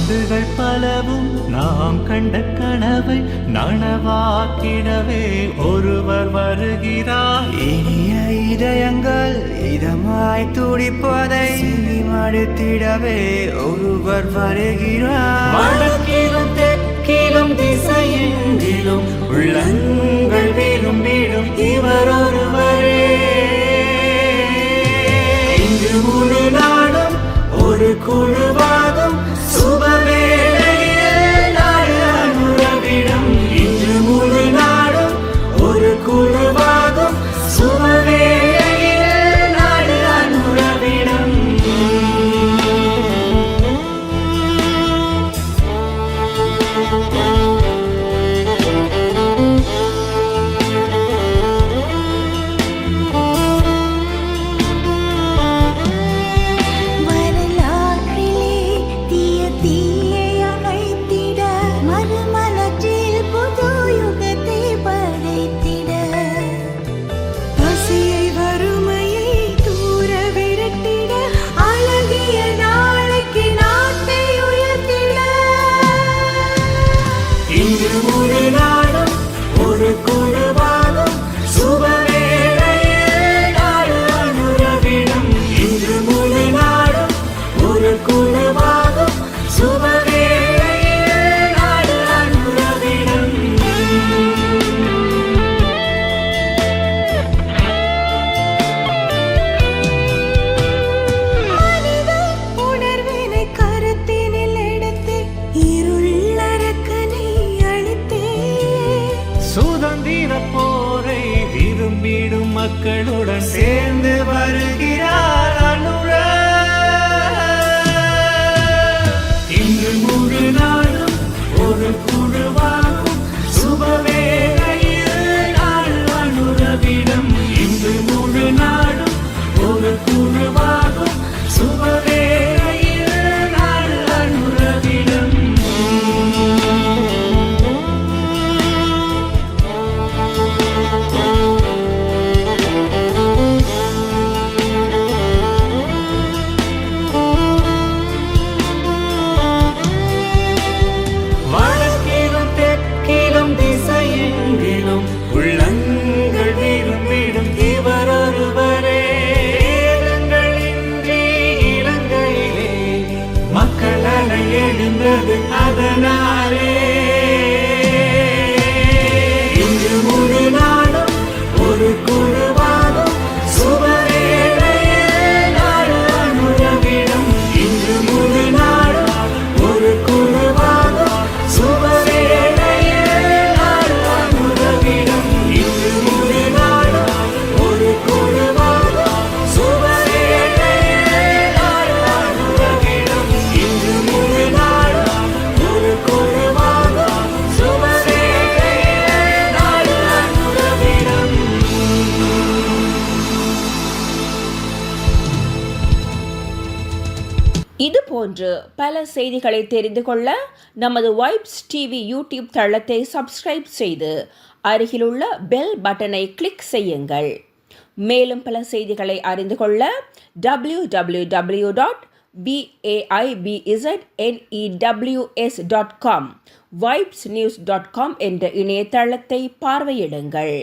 ஆண்டுகள் பலவும் நாம் கண்ட கனவை நனவாக்கிடவே ஒருவர் வருகிறார். இனிய இதயங்கள் இதமாய் துடிப்பதை மடுத்திடவே ஒருவர் வருகிறார். வடக்கிலும் தெற்கிலும் திசையெங்கிலும் உள்ளங்கள் விரும்பிடும் இவர் ஒருவரே. இங்கு முழு நாடும் ஒரு குழுவாகும் சுபவேளையில் நாடு அனுரவிடும். இன்று முழு நாடும் ஒரு குழுவாகும் சுபவேளையில் நாடு அனுரவிடும். மக்களுடன் சேர்ந்து வருகிறார் அனுரர். இன்று முழு நாடும் ஒரு குழுவாகும் சுபவேளையில் நாடு அனுரவிடம். இன்று முழு நாடும் ஒரு குழுவாகும் சுபவேளையில் நாடு அனுரவிடம். அதனாலே இன்று முழு நாடும் ஒரு குழுவாகும் சுபவேளையில் நாடு அனுரவிடம். இன்று முழு நாடும் ஒரு குழுவாகும் சுபவேளையில் நாடு அனுரவிடம். இன்று முழு நாடும் ஒரு குழுவாகும் சுபவேளையில் நாடு அனுரவிடம். இன்று முழு இது போன்று பல செய்திகளை தெரிந்து கொள்ள நமது வைப்ஸ் டிவி யூடியூப் தளத்தை சப்ஸ்கிரைப் செய்து அருகிலுள்ள பெல் பட்டனை கிளிக் செய்யுங்கள். மேலும் பல செய்திகளை அறிந்து கொள்ள www.vaibznews.com வைப்ஸ்நியூஸ்.com என்ற இணையதளத்தை பார்வையிடுங்கள்.